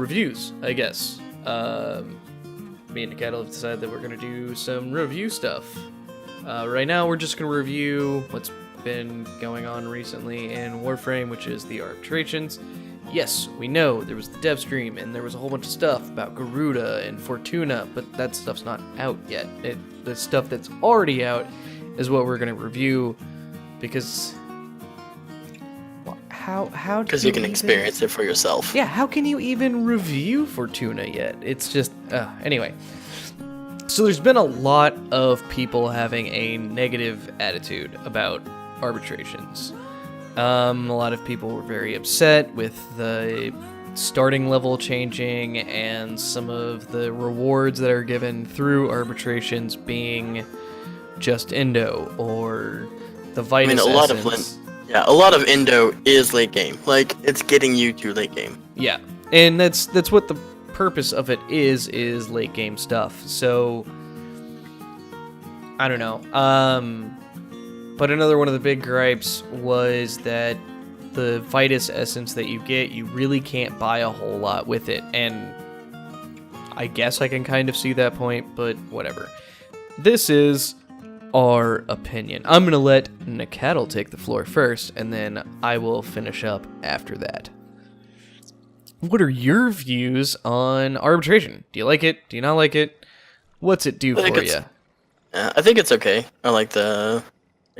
reviews, I guess. Me and Decathlon have decided that we're going to do some review stuff. Right now, we're just going to review what's been going on recently in Warframe, which is the Arbitrations. Yes, we know there was the dev stream, and there was a whole bunch of stuff about Garuda and Fortuna, but that stuff's not out yet. The stuff that's already out is what we're going to review, because... How because you can experience it for yourself. Yeah, how can you even review Fortuna yet? It's just... anyway. So there's been a lot of people having a negative attitude about Arbitrations. A lot of people were very upset with the starting level changing and some of the rewards that are given through Arbitrations being just Indo or the Vitus essence. A lot of Indo is late game. Like, it's getting you to late game. Yeah, and that's what the purpose of it is late game stuff. So, I don't know. But another one of the big gripes was that the Vitus essence that you get, you really can't buy a whole lot with it. And I guess I can kind of see that point, but whatever. This is our opinion. I'm going to let Decathlon take the floor first, and then I will finish up after that. What are your views on Arbitration? Do you like it? Do you not like it? What's it do for you? I think it's okay. I like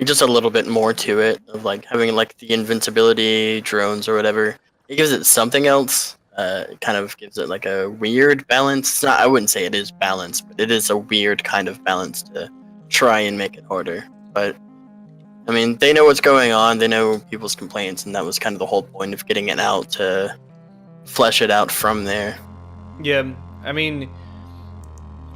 just a little bit more to it, of like having like the invincibility, drones or whatever. It gives it something else. It kind of gives it like a weird balance. It's not, I wouldn't say it is balanced, but it is a weird kind of balance to try and make it harder. But I mean, they know what's going on, they know people's complaints, and that was kind of the whole point of getting it out, to flesh it out from there. Yeah, I mean,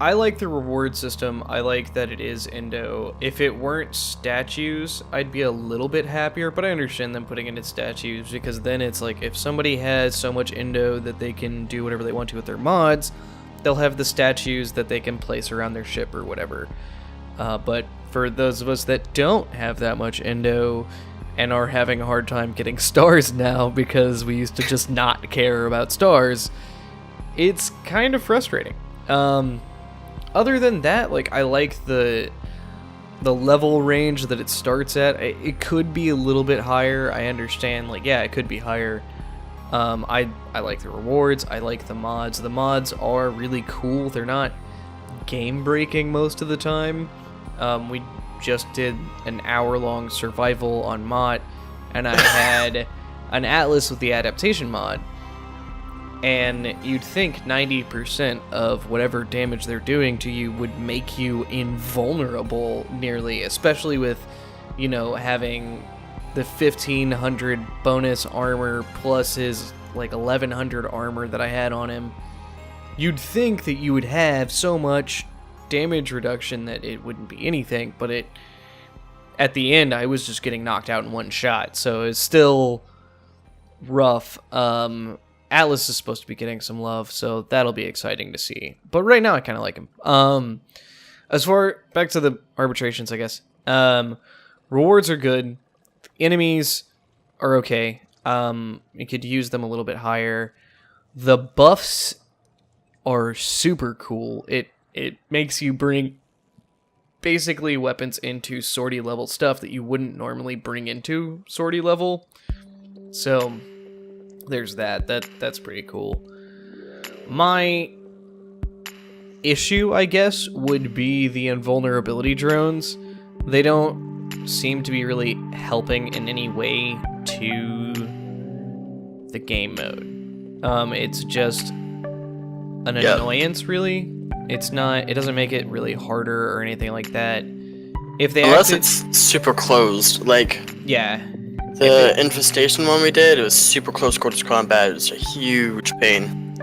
I like the reward system. I like that it is Indo. If it weren't statues, I'd be a little bit happier, but I understand them putting it in statues, because then it's like, if somebody has so much Indo that they can do whatever they want to with their mods, they'll have the statues that they can place around their ship or whatever. But for those of us that don't have that much Indo and are having a hard time getting stars now because we used to just not care about stars, it's kind of frustrating. Other than that, like, I like the level range that it starts at. It could be a little bit higher. I understand, like, yeah, it could be higher. I like the rewards. I like the mods. The mods are really cool. They're not game-breaking most of the time. We just did an hour-long survival on Mott, and I had an Atlas with the adaptation mod. And you'd think 90% of whatever damage they're doing to you would make you invulnerable nearly, especially with, you know, having the 1500 bonus armor plus his like 1100 armor that I had on him. You'd think that you would have so much damage reduction that it wouldn't be anything, but at the end I was just getting knocked out in one shot, so it's still rough. Atlas is supposed to be getting some love, so that'll be exciting to see. But right now, I kind of like him. Back to the Arbitrations, I guess. Rewards are good. Enemies are okay. You could use them a little bit higher. The buffs are super cool. It makes you bring basically weapons into sortie level stuff that you wouldn't normally bring into sortie level. So there's that. That's pretty cool. My issue, I guess, would be the invulnerability drones. They don't seem to be really helping in any way to the game mode. It's just an annoyance, really. It doesn't make it really harder or anything like that. Unless it's super closed, like... Yeah. The infestation one we did, it was super close quarters combat. It was a huge pain.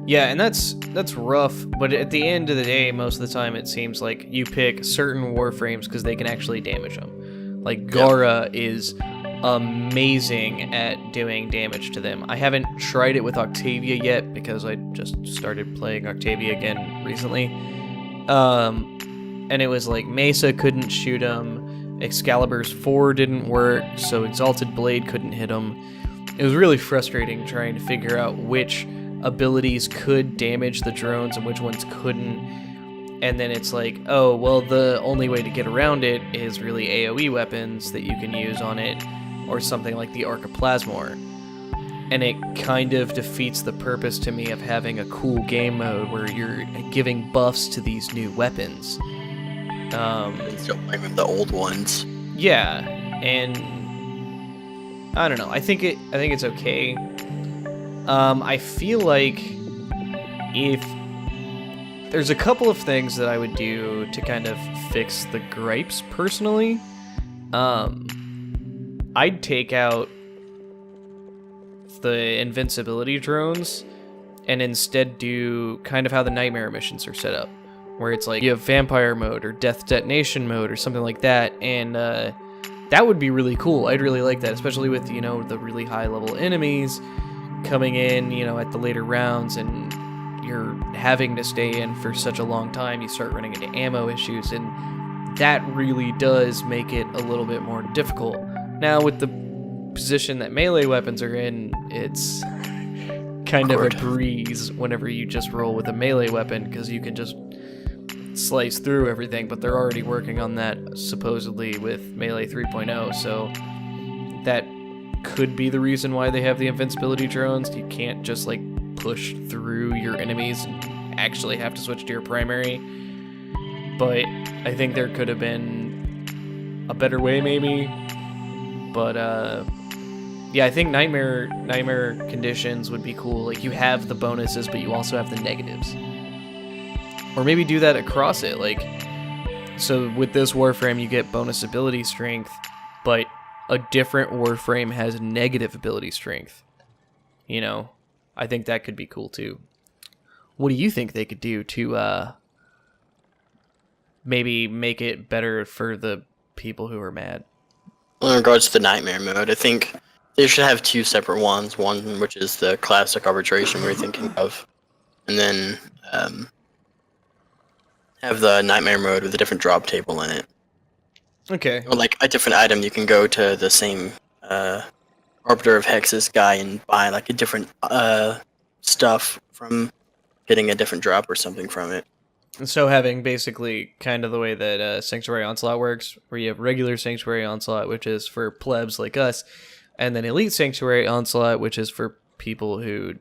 Yeah, and that's rough, but at the end of the day, most of the time it seems like you pick certain Warframes because they can actually damage them. Like, Gara is amazing at doing damage to them. I haven't tried it with Octavia yet because I just started playing Octavia again recently. And it was like Mesa couldn't shoot him, Excalibur's 4 didn't work, so Exalted Blade couldn't hit him. It was really frustrating trying to figure out which abilities could damage the drones and which ones couldn't. And then it's like, oh, well, the only way to get around it is really AoE weapons that you can use on it, or something like the Arcoplasmor. And it kind of defeats the purpose to me of having a cool game mode where you're giving buffs to these new weapons. Still playing with the old ones. Yeah, and I don't know. I think it's okay. I feel like if there's a couple of things that I would do to kind of fix the gripes personally. I'd take out the invincibility drones and instead do kind of how the nightmare missions are set up, where it's like you have vampire mode or death detonation mode or something like that, and that would be really cool. I'd really like that, especially with, you know, the really high level enemies coming in, you know, at the later rounds, and you're having to stay in for such a long time. You start running into ammo issues, and that really does make it a little bit more difficult. Now, with the position that melee weapons are in, it's kind of a breeze whenever you just roll with a melee weapon, because you can just slice through everything, but they're already working on that supposedly with Melee 3.0, so that could be the reason why they have the invincibility drones. You can't just like push through your enemies and actually have to switch to your primary. But I think there could have been a better way maybe. But yeah, I think nightmare conditions would be cool. Like, you have the bonuses, but you also have the negatives. Or maybe do that across it. Like, so with this Warframe, you get bonus ability strength, but a different Warframe has negative ability strength. You know, I think that could be cool too. What do you think they could do to maybe make it better for the people who are mad? Well, in regards to the nightmare mode, I think they should have two separate ones. One which is the classic arbitration we're thinking of, and then have the nightmare mode with a different drop table in it. Okay. Or like a different item, you can go to the same Arbiter of Hexes guy and buy like a different stuff from getting a different drop or something from it. And so having basically kind of the way that Sanctuary Onslaught works, where you have regular Sanctuary Onslaught, which is for plebs like us, and then Elite Sanctuary Onslaught, which is for people who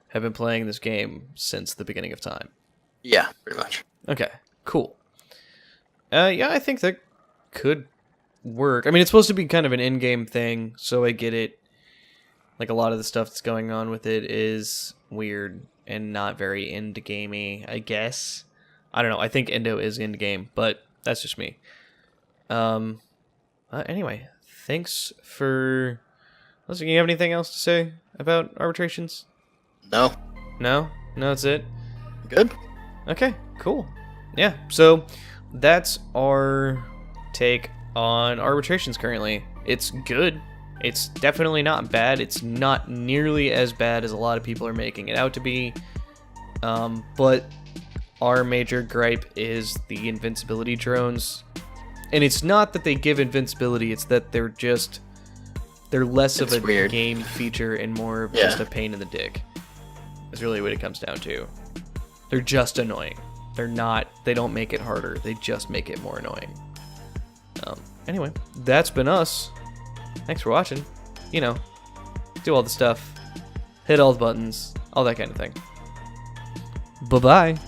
have been playing this game since the beginning of time. Yeah, pretty much. Okay, cool. Yeah, I think that could work. I mean, it's supposed to be kind of an in-game thing, so I get it. Like, a lot of the stuff that's going on with it is weird and not very end-gamey, I guess. I don't know. I think Endo is end-game, but that's just me. Anyway, thanks for... Listen, you have anything else to say about Arbitrations? No. No? No, that's it? Good. Okay, cool. Yeah, so that's our take on Arbitrations currently. It's good. It's definitely not bad. It's not nearly as bad as a lot of people are making it out to be. But our major gripe is the invincibility drones. And it's not that they give invincibility, it's that they're less of a weird game feature and more of just a pain in the dick. That's really what it comes down to. They're just annoying. They don't make it harder. They just make it more annoying. Anyway, that's been us. Thanks for watching. You know, do all the stuff. Hit all the buttons. All that kind of thing. Bye-bye.